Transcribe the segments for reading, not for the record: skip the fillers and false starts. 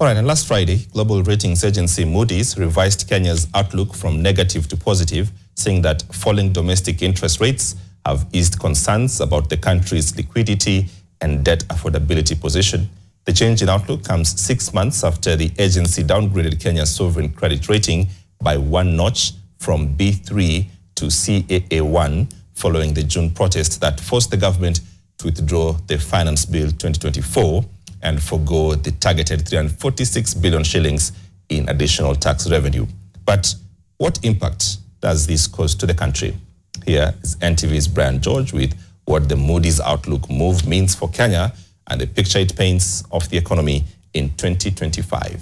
All right, and last Friday, global ratings agency Moody's revised Kenya's outlook from negative to positive, saying that falling domestic interest rates have eased concerns about the country's liquidity and debt affordability position. The change in outlook comes 6 months after the agency downgraded Kenya's sovereign credit rating by 1 notch from B3 to CAA1 following the June protest that forced the government to withdraw the Finance Bill 2024 and forgo the targeted 346 billion shillings in additional tax revenue. But what impact does this cause to the country? Here is NTV's Brian George with what the Moody's outlook move means for Kenya and the picture it paints of the economy in 2025.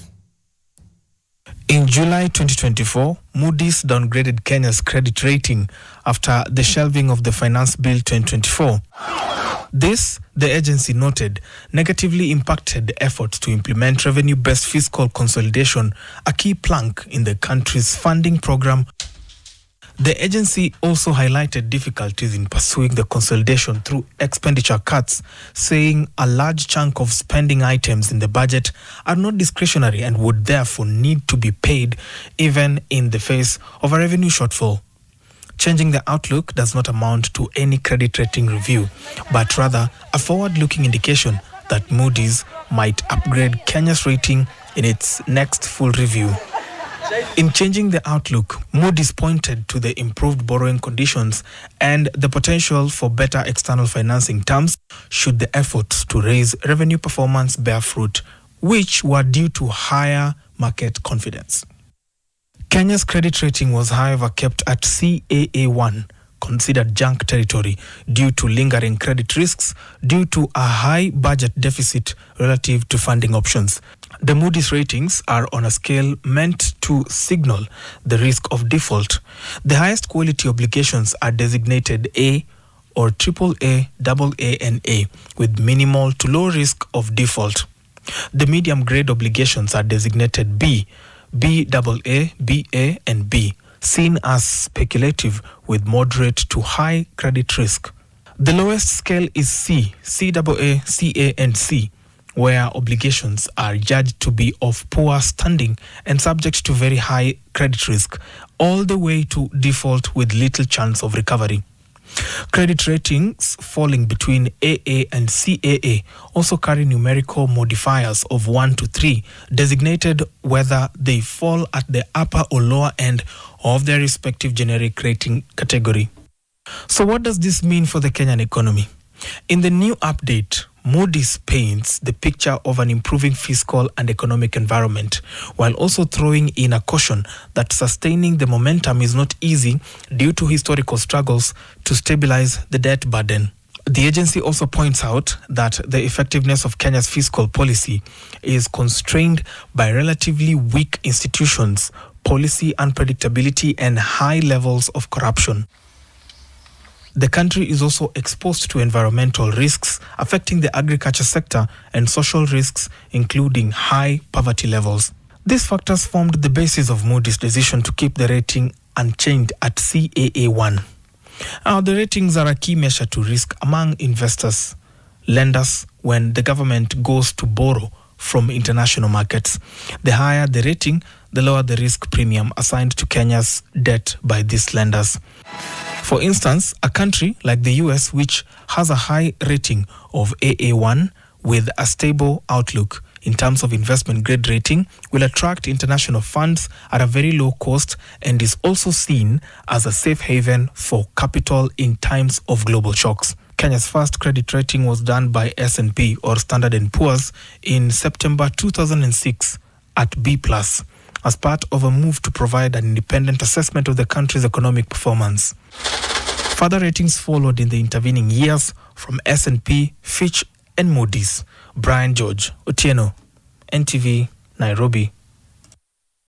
In July 2024, Moody's downgraded Kenya's credit rating after the shelving of the Finance Bill 2024. This, the agency noted, negatively impacted the efforts to implement revenue-based fiscal consolidation, a key plank in the country's funding program. The agency also highlighted difficulties in pursuing the consolidation through expenditure cuts, saying a large chunk of spending items in the budget are not discretionary and would therefore need to be paid even in the face of a revenue shortfall. Changing the outlook does not amount to any credit rating review, but rather a forward-looking indication that Moody's might upgrade Kenya's rating in its next full review. In changing the outlook, Moody's pointed to the improved borrowing conditions and the potential for better external financing terms should the efforts to raise revenue performance bear fruit, which were due to higher market confidence. Kenya's credit rating was, however, kept at CAA1, considered junk territory, due to lingering credit risks due to a high budget deficit relative to funding options. The Moody's ratings are on a scale meant to signal the risk of default. The highest quality obligations are designated A or AAA, AA, and A, with minimal to low risk of default. The medium grade obligations are designated B, BAA, BA, and B, seen as speculative with moderate to high credit risk. The lowest scale is C, CAA, CA, and C, where obligations are judged to be of poor standing and subject to very high credit risk, all the way to default with little chance of recovery. Credit ratings falling between AA and CAA also carry numerical modifiers of 1 to 3, designated whether they fall at the upper or lower end of their respective generic rating category. So what does this mean for the Kenyan economy? In the new update, Moody's paints the picture of an improving fiscal and economic environment, while also throwing in a caution that sustaining the momentum is not easy due to historical struggles to stabilize the debt burden. The agency also points out that the effectiveness of Kenya's fiscal policy is constrained by relatively weak institutions, policy unpredictability, and high levels of corruption. The country is also exposed to environmental risks affecting the agriculture sector and social risks, including high poverty levels. These factors formed the basis of Moody's decision to keep the rating unchanged at CAA1. Now, the ratings are a key measure to risk among investors, lenders, when the government goes to borrow from international markets. The higher the rating, the lower the risk premium assigned to Kenya's debt by these lenders. For instance, a country like the US, which has a high rating of AA1 with a stable outlook in terms of investment grade rating, will attract international funds at a very low cost and is also seen as a safe haven for capital in times of global shocks. Kenya's first credit rating was done by S&P or Standard & Poor's in September 2006 at B+, as part of a move to provide an independent assessment of the country's economic performance. Further ratings followed in the intervening years from S&P, Fitch, and Moody's. Brian George, Otieno, NTV, Nairobi.